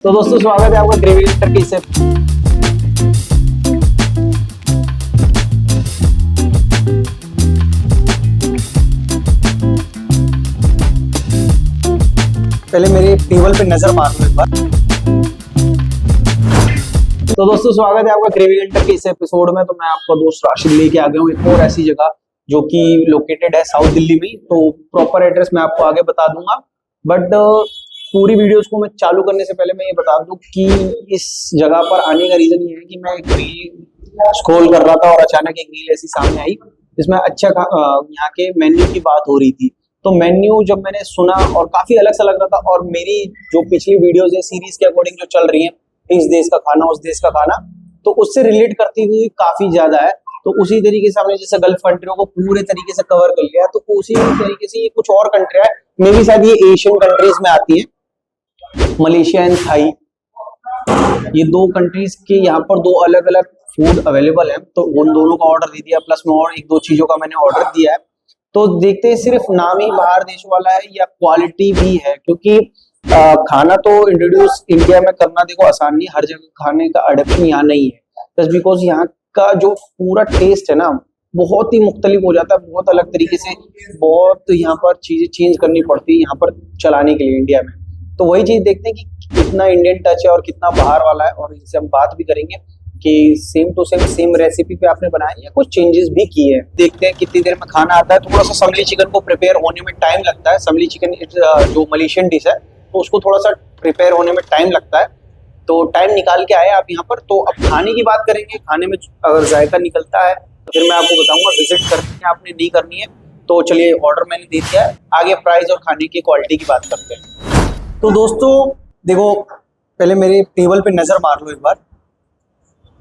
तो दोस्तों स्वागत है आपका ग्रेवी टर्की से। पहले मेरे टेबल पे नजर मार लो एक बार। तो दोस्तों स्वागत है आपका ग्रेवी टर्की इस एपिसोड में। तो मैं आपका दोस्त राशिद लेके आ गया हूँ एक और ऐसी जगह जो कि लोकेटेड है साउथ दिल्ली में। तो प्रॉपर एड्रेस मैं आपको आगे बता दूंगा, बट पूरी वीडियोस को मैं चालू करने से पहले मैं ये बता दूं कि इस जगह पर आने का रीजन ये है कि मैं एक रील स्क्रॉल कर रहा था और अचानक एक रील ऐसी सामने आई जिसमें यहाँ के मेन्यू की बात हो रही थी। तो मेन्यू जब मैंने सुना और काफी अलग सा लग रहा था, और मेरी जो पिछली वीडियोस है सीरीज के अकॉर्डिंग जो चल रही है, इस देश का खाना उस देश का खाना, तो उससे रिलेट करती हुई काफी ज्यादा है। तो उसी तरीके से हमने जैसे गल्फ कंट्रियों को पूरे तरीके से कवर कर लिया, तो उसी तरीके से ये कुछ और कंट्री है, मे भी शायद ये एशियन कंट्रीज में आती है, मलेशिया एंड थाई। ये दो कंट्रीज के यहाँ पर दो अलग अलग फूड अवेलेबल है, तो उन दोनों का ऑर्डर दे दिया, प्लस में और एक दो चीजों का मैंने ऑर्डर दिया है। तो देखते हैं सिर्फ नाम ही बाहर देश वाला है या क्वालिटी भी है, क्योंकि खाना तो इंट्रोड्यूस इंडिया में करना देखो आसान नहीं, हर जगह खाने का अडेप्शन यहाँ नहीं है, जस्ट बिकॉज यहाँ का जो पूरा टेस्ट है ना बहुत ही मुख्तलिफ हो जाता है, बहुत अलग तरीके से, बहुत यहाँ पर चीजें चेंज करनी पड़ती है यहाँ पर चलाने के लिए इंडिया में। तो वही चीज देखते हैं कि कितना इंडियन टच है और कितना बाहर वाला है, और इनसे हम बात भी करेंगे कि सेम टू सेम रेसिपी पे आपने बनाया या कुछ चेंजेस भी किए हैं। देखते हैं कितनी देर में खाना आता है। थोड़ा सा समली चिकन को प्रिपेयर होने में टाइम लगता है। समली चिकन जो मलेशियन डिश है, तो उसको थोड़ा सा प्रिपेयर होने में टाइम लगता है, तो टाइम निकाल के आए आप यहाँ पर। तो अब खाने की बात करेंगे, खाने में अगर जायका निकलता है तो फिर मैं आपको बताऊंगा, विजिट करनी है आपने नहीं करनी है। तो चलिए ऑर्डर मैंने दे दिया है, आगे प्राइस और खाने की क्वालिटी की बात करते हैं। तो दोस्तों देखो, पहले मेरे टेबल पे नजर मार लो एक बार।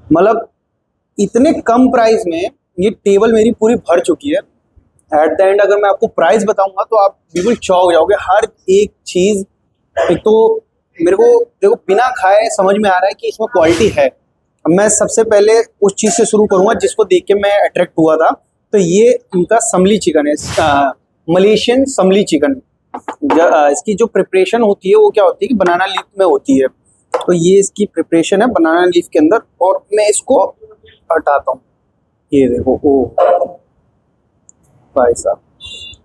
मतलब इतने कम प्राइस में ये टेबल मेरी पूरी भर चुकी है। एट द एंड अगर मैं आपको प्राइस बताऊंगा तो आप बिल्कुल चौंक जाओगे। हर एक चीज, एक तो मेरे को देखो बिना खाए समझ में आ रहा है कि इसमें क्वालिटी है। अब मैं सबसे पहले उस चीज से शुरू करूंगा जिसको देख के मैं अट्रैक्ट हुआ था। तो ये इनका समली चिकन है, मलेशियन समली चिकन। इसकी जो प्रिपरेशन होती है वो क्या होती है कि बनाना लीफ में होती है। तो ये इसकी प्रिपरेशन है बनाना लीफ के अंदर, और मैं इसको हटाता हूँ। ये देखो, ओ भाई साहब,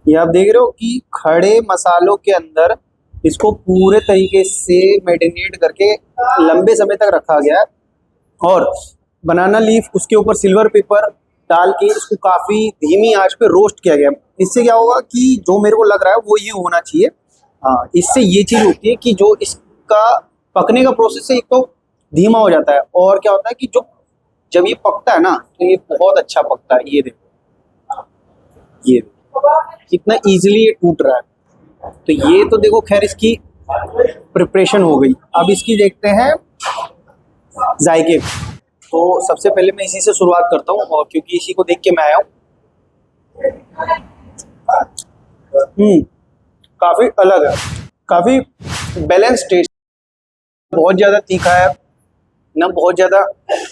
ये आप देख रहे हो कि खड़े मसालों के अंदर इसको पूरे तरीके से मैरिनेट करके लंबे समय तक रखा गया है, और बनाना लीफ उसके ऊपर सिल्वर पेपर डाल के इसको काफी धीमी आंच पे रोस्ट किया गया। इससे क्या होगा कि जो मेरे को लग रहा है वो ये होना चाहिए, हाँ, इससे ये चीज होती है कि जो इसका पकने का प्रोसेस है एक तो धीमा हो जाता है, और क्या होता है कि जो जब ये पकता है ना तो ये बहुत अच्छा पकता है। ये देखो, ये कितना इजीली ये टूट रहा है। तो ये तो देखो खैर इसकी प्रिपरेशन हो गई। अब इसकी देखते हैं जायके। तो सबसे पहले मैं इसी से शुरुआत करता हूँ, और क्योंकि इसी को देख के मैं आया हूँ। काफी अलग है, काफी बैलेंस टेस्ट। बहुत ज्यादा तीखा है ना, बहुत ज्यादा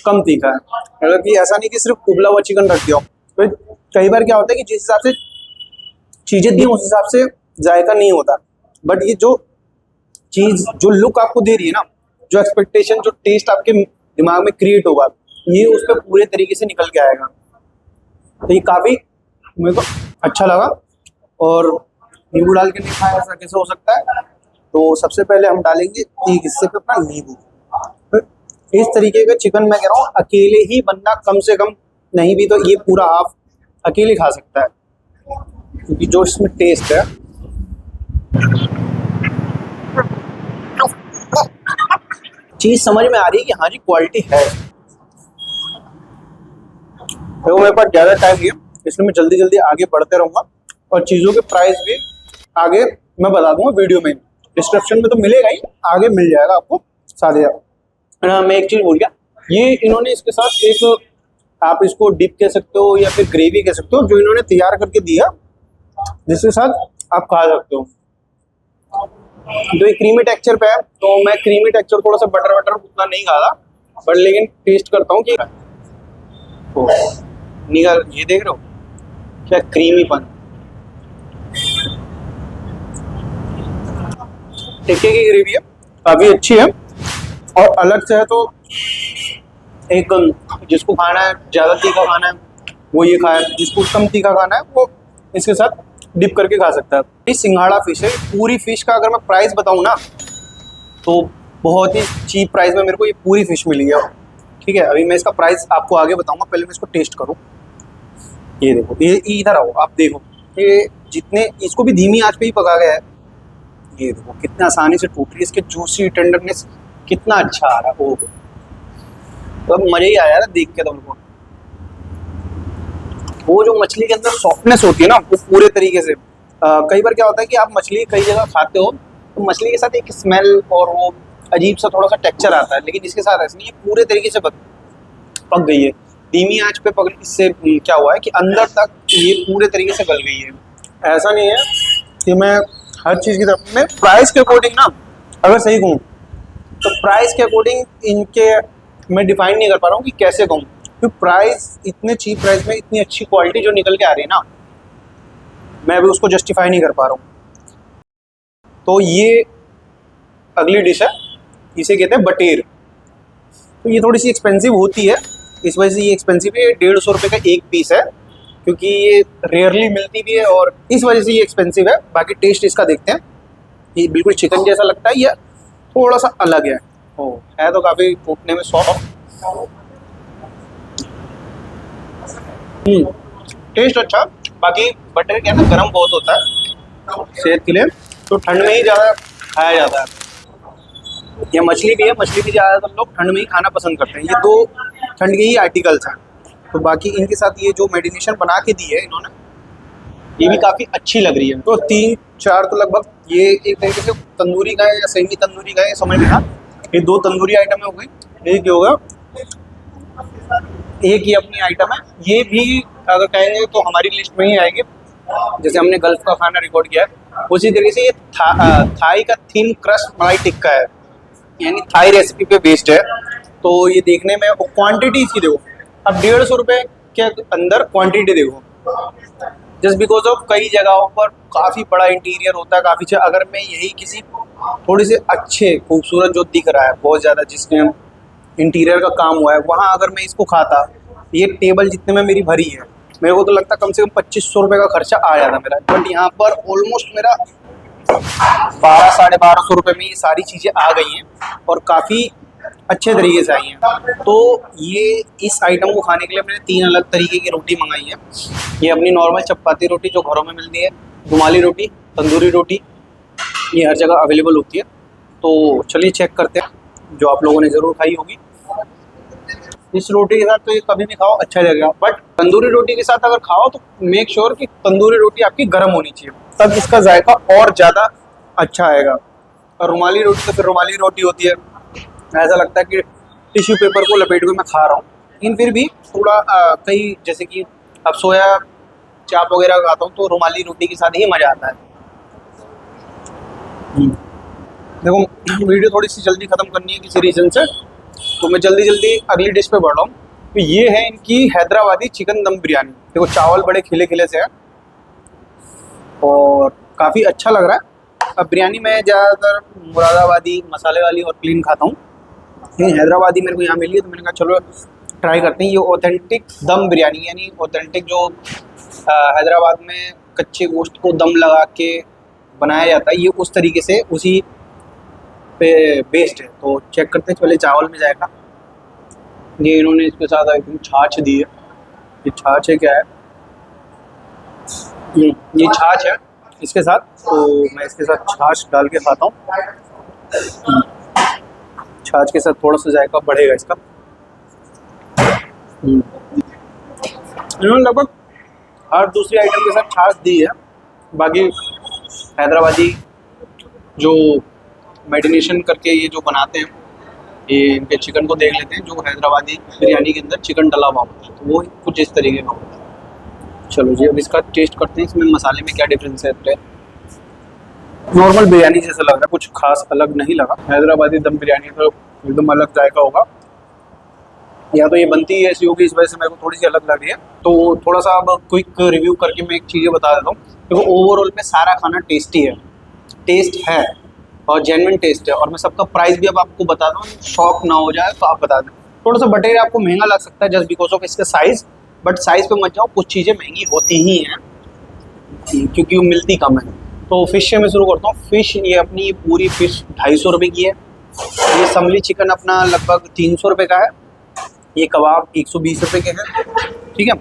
कम तीखा है। मतलब कि ऐसा नहीं कि सिर्फ उबला हुआ चिकन रख दिया। तो कई बार क्या होता है कि जिस हिसाब से चीजें दी उस हिसाब से जायका नहीं होता, बट ये जो चीज जो लुक आपको दे रही है ना, जो एक्सपेक्टेशन, जो टेस्ट आपके दिमाग में क्रिएट होगा, ये उस पर पूरे तरीके से निकल के आएगा। तो ये काफी मेरे को अच्छा लगा। और नींबू डाल के नहीं खाया ऐसा कैसे हो सकता है? तो सबसे पहले हम डालेंगे एक हिस्से पे अपना नींबू। इस तरीके का चिकन मैं कह रहा हूँ अकेले ही बंदा कम से कम नहीं भी तो ये पूरा हाफ अकेले खा सकता है, क्योंकि जो इसमें टेस्ट है। चीज समझ में आ रही है कि हाँ जी क्वालिटी है। देखो मेरे पास ज्यादा टाइम नहीं है, इसलिए मैं जल्दी जल्दी आगे बढ़ते रहूंगा, और चीजों के प्राइस भी आगे मैं बता दूंगा वीडियो में। डिस्क्रिप्शन में तो मिलेगा ही, आगे मिल जाएगा आपको सारे। मैं एक चीज भूल गया, ये इन्होंने इसके साथ एक, आप इसको डिप कह सकते हो या फिर ग्रेवी कह सकते हो, जो इन्होंने तैयार करके दिया जिसके साथ आप खा सकते हो। जो एक क्रीमी टेक्सचर पे है, तो मैं क्रीमी टेक्सचर थोड़ा सा बटर उतना नहीं खा रहा, बट लेकिन टेस्ट करता हूँ कि निकल। ये देख रहे हो क्या क्रीमीपन, टिक्के की ग्रेवी है, काफी अच्छी है। और अलग से है तो एक जिसको खाना है ज़्यादा तीखा खाना है वो ये खाए, जिसको कम तीखा खाना है वो इसके साथ डिप करके खा सकता है। ये सिंघाड़ा फिश है। पूरी फिश का अगर मैं प्राइस बताऊँ ना तो बहुत ही चीप प्राइस में मेरे को ये पूरी फिश मिली है। ठीक है, अभी मैं इसका प्राइस आपको आगे बताऊंगा, पहले मैं इसको टेस्ट करूँ। ये देखो, ये इधर आओ, आप देखो ये जितने इसको भी धीमी आंच पे ही पका गया है। ये देखो कितना आसानी से टूट रही है, इसके जूसी टेंडरनेस कितना अच्छा आ रहा है। ओह तो अब मजा ही आया ना देख के तुमको। वो जो मछली के अंदर सॉफ्टनेस होती है ना वो पूरे तरीके से कई बार क्या होता है कि आप मछली कई जगह खाते हो तो मछली के साथ एक स्मेल और वो अजीब सा थोड़ा सा टेक्सचर आता है, लेकिन इसके साथ ऐसा नहीं, ये पूरे तरीके से पक गई है। धीमी आंच पे पक, इससे क्या हुआ है कि अंदर तक ये पूरे तरीके से गल गई है। ऐसा नहीं है कि मैं हर चीज़ की तरफ, मैं प्राइस के अकॉर्डिंग ना अगर सही कहूँ तो प्राइस के अकॉर्डिंग इनके मैं डिफाइन नहीं कर पा रहा हूँ कि कैसे कहूँ, क्योंकि प्राइस इतने चीप प्राइस में इतनी अच्छी क्वालिटी जो निकल के आ रही है ना, मैं अभी उसको जस्टिफाई नहीं कर पा रहा हूँ। तो ये अगली डिश है, इसे कहते हैं बटेर। तो ये थोड़ी सी एक्सपेंसिव होती है, इस वजह से ये एक्सपेंसिव है। 150 रुपये का एक पीस है, क्योंकि ये रेयरली मिलती भी है और इस वजह से ये एक्सपेंसिव है। बाकी टेस्ट इसका देखते हैं, ये बिल्कुल चिकन जैसा लगता है या थोड़ा सा अलग है। ओ है तो काफ़ी टूटने में सॉफ्ट। टेस्ट अच्छा। बाकी बटर क्या है ना, गर्म बहुत होता है सेहत के लिए, तो ठंड में ही ज़्यादा खाया जाता है। ये मछली भी है, मछली भी ज़्यादातर लोग ठंड में ही खाना पसंद करते हैं। ये दो ठंड के ही आर्टिकल्स हैं। तो बाकी इनके साथ ये जो मेडिनेशन बना के दी है इन्होंने, ये भी काफ़ी अच्छी लग रही है। तो 3-4 तो लगभग ये एक तरीके से तंदूरी का है या सेमी तंदूरी का है, समझ में ना। ये 2 तंदूरी आइटम हो गई, एक ये होगा, एक ये अपनी आइटम है। ये भी अगर कहेंगे तो हमारी लिस्ट में ही आएगी। जैसे हमने गल्फ का खाना रिकॉर्ड किया है उसी तरीके से ये थाई का थिन क्रस्ट मलाई टिक्का है, यानी थाई रेसिपी पे बेस्ड है। तो ये देखने में क्वांटिटी इसकी देखो, अब 150 रुपये के अंदर क्वांटिटी देखो, जस्ट बिकॉज ऑफ कई जगहों पर काफ़ी बड़ा इंटीरियर होता है, काफ़ी अच्छा। अगर मैं यही किसी थोड़ी से अच्छे खूबसूरत जो दिख रहा है बहुत ज़्यादा, जिसमें इंटीरियर का काम हुआ है, वहाँ अगर मैं इसको खाता, ये टेबल जितने में मेरी भरी है, मेरे को तो लगता कम से कम 2500 रुपये का खर्चा आ जाता मेरा। बट यहाँ पर ऑलमोस्ट मेरा 1200-1250 रुपये में ये सारी चीज़ें आ गई हैं और काफ़ी अच्छे तरीके से आई हैं। तो ये इस आइटम को खाने के लिए मैंने 3 अलग तरीके की रोटी मंगाई है। ये अपनी नॉर्मल चपाती रोटी जो घरों में मिलती है, रुमाली रोटी, तंदूरी रोटी, ये हर जगह अवेलेबल होती है। तो चलिए चेक करते हैं, जो आप लोगों ने ज़रूर खाई होगी। इस रोटी के साथ तो ये कभी भी खाओ अच्छा लगेगा, बट तंदूरी रोटी के साथ अगर खाओ तो मेक श्योर कि तंदूरी रोटी आपकी गर्म होनी चाहिए, तब इसका जायका और ज़्यादा अच्छा आएगा। और रुमाली रोटी तो फिर रुमाली रोटी होती है, ऐसा लगता है कि टिश्यू पेपर को लपेट के मैं खा रहा हूँ। लेकिन फिर भी थोड़ा कई, जैसे कि अब सोया चाप वगैरह खाता हूँ तो रुमाली रोटी के साथ ही मज़ा आता है। देखो वीडियो थोड़ी सी जल्दी ख़त्म करनी है किसी रीज़न से, तो मैं जल्दी जल्दी अगली डिश पे बढ़ रहा हूँ। तो ये है इनकी हैदराबादी चिकन दम बिरयानी। देखो चावल बड़े खिले खिले से है और काफ़ी अच्छा लग रहा है। अब बिरयानी मैं ज़्यादातर मुरादाबादी मसाले वाली और क्लीन खाता हूँ, लेकिन हैदराबादी मेरे को यहाँ मिली है तो मैंने कहा चलो ट्राई करते हैं। ये ऑथेंटिक दम बिरयानी, यानी ऑथेंटिक जो हैदराबाद में कच्चे गोश्त को दम लगा के बनाया जाता है, ये उस तरीके से उसी पे बेस्ड है। तो चेक करते हैं, पहले चावल में जाएगा। ये इन्होंने इसके साथ आई थिंक छाछ दी है। ये छाछ है क्या है, ये छाछ है इसके साथ, तो मैं इसके साथ छाछ डाल के खाता हूँ। छाछ के साथ थोड़ा सा जायका बढ़ेगा इसका। इन्होंने लगभग हर दूसरी आइटम के साथ छाछ दी है। बाकी हैदराबादी जो मेडिनेशन करके ये जो बनाते हैं, ये इनके चिकन को देख लेते हैं। जो हैदराबादी बिरयानी के अंदर चिकन डला हुआ होता है, तो वो कुछ इस तरीके का होता है। चलो जी अब इसका टेस्ट करते हैं, इसमें मसाले में क्या डिफरेंस है। नॉर्मल बिरयानी जैसा लग रहा है, कुछ खास अलग नहीं लगा। हैदराबादी दम बिरयानी तो एकदम अलग जायका होगा, या तो ये बनती है ऐसी होगी, इस वजह से मेरे को थोड़ी सी अलग लग रही है। तो थोड़ा सा अब क्विक रिव्यू करके मैं एक चीज़ें बता देता हूँ। देखो ओवरऑल में सारा खाना टेस्टी है, टेस्ट है, और जेन्युइन टेस्ट है। और मैं सबका प्राइस भी अब आपको बता दूँ, शॉक ना हो जाए तो आप बता दें। थोड़ा सा बटेर आपको महंगा लग सकता है जस्ट बिकॉज ऑफ इसका साइज़, बट साइज़ पे मत जाओ, कुछ चीज़ें महंगी होती ही हैं क्योंकि वो मिलती कम है। तो फिश से मैं शुरू करता हूँ। फिश ये अपनी पूरी फिश 250 रुपये की है। ये समली चिकन अपना लगभग 300 रुपये का है। ये कबाब 120 रुपये के हैं, ठीक है।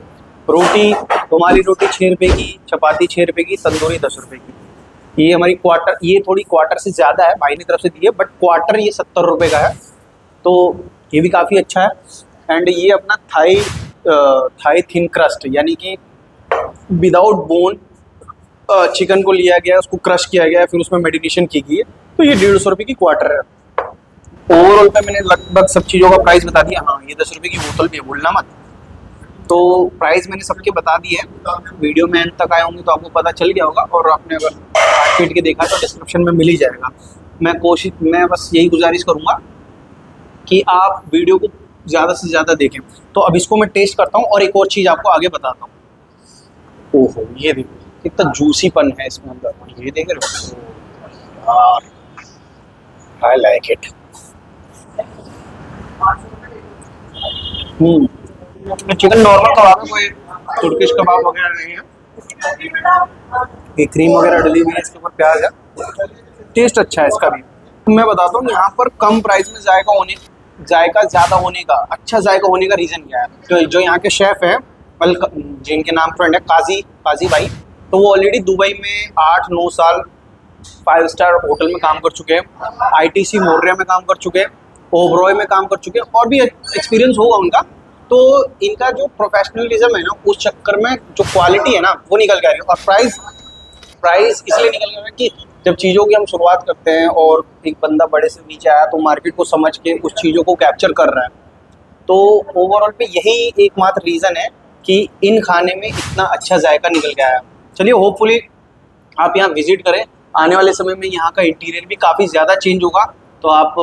रोटी, रुमाली रोटी 6 रुपये की, चपाती 6 रुपये की, तंदूरी 10 रुपये की। ये हमारी क्वार्टर, ये थोड़ी क्वार्टर से ज़्यादा है, भाई ने तरफ से दी है, बट क्वार्टर ये 70 रुपये का है, तो ये भी काफ़ी अच्छा है। एंड ये अपना थाई थिन क्रस्ट, यानी कि विदाउट बोन चिकन को लिया गया है, उसको क्रश किया गया है, फिर उसमें मेडिटेशन की गई है, तो ये 150 रुपये की क्वार्टर है। ओवरऑल पे मैंने लगभग सब चीज़ों का प्राइस बता दिया। हाँ, ये 10 रुपये की बोतल भी है, भूलना मत। तो प्राइस मैंने सबके बता दिए हैं। वीडियो में एंड तक आए होंगे तो आपको पता चल गया होगा, और आपने अगर काट पीट के देखा तो डिस्क्रिप्शन में मिल ही जाएगा। मैं बस यही गुजारिश करूँगा कि आप वीडियो को ज़्यादा से ज़्यादा देखें। तो अब इसको मैं टेस्ट करता हूँ और एक और चीज़ आपको आगे बताता हूँ। ओहो, ये देखो कितना जूसीपन है इसमें अंदर, ये देख रहे हो, I like it. Chicken normal कबाब है, कोई तुर्किश कबाब वगैरह नहीं है। ये क्रीम वगैरह डली हुई है, इसके ऊपर प्याज है, टेस्ट अच्छा है इसका भी। मैं बताता हूँ यहाँ पर कम प्राइस में जायका ज़्यादा होने का, अच्छा जायका होने का रीज़न क्या है। तो जो यहाँ के शेफ़ हैं, जिनके नाम फ्रेंड है काजी भाई, तो वो ऑलरेडी दुबई में 8-9 साल 5 स्टार होटल में काम कर चुके हैं, ITC मोर्या में काम कर चुके हैं, ओबरॉय में काम कर चुके हैं, और भी एक्सपीरियंस होगा उनका। तो इनका जो प्रोफेशनलिज्म है ना, उस चक्कर में जो क्वालिटी है ना वो निकल के आ रही है। और प्राइस इसलिए निकल के आ रहा है कि जब चीज़ों की हम शुरुआत करते हैं और एक बंदा बड़े से नीचे आया तो मार्केट को समझ के उस चीज़ों को कैप्चर कर रहा है। तो ओवरऑल पे यही एकमात्र रीज़न है कि इन खाने में इतना अच्छा जायका निकल के आया। चलिए, होपफुली आप यहाँ विजिट करें। आने वाले समय में यहाँ का इंटीरियर भी काफ़ी ज़्यादा चेंज होगा, तो आप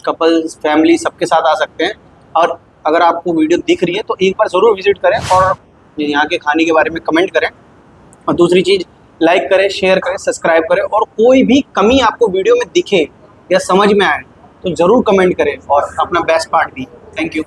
कपल्स, फैमिली सबके साथ आ सकते हैं। और अगर आपको वीडियो दिख रही है तो एक बार ज़रूर विजिट करें और यहाँ के खाने के बारे में कमेंट करें। और दूसरी चीज़, लाइक करें, शेयर करें, सब्सक्राइब करें, और कोई भी कमी आपको वीडियो में दिखे या समझ में आए तो ज़रूर कमेंट करें, और अपना बेस्ट पार्ट भी। Thank you.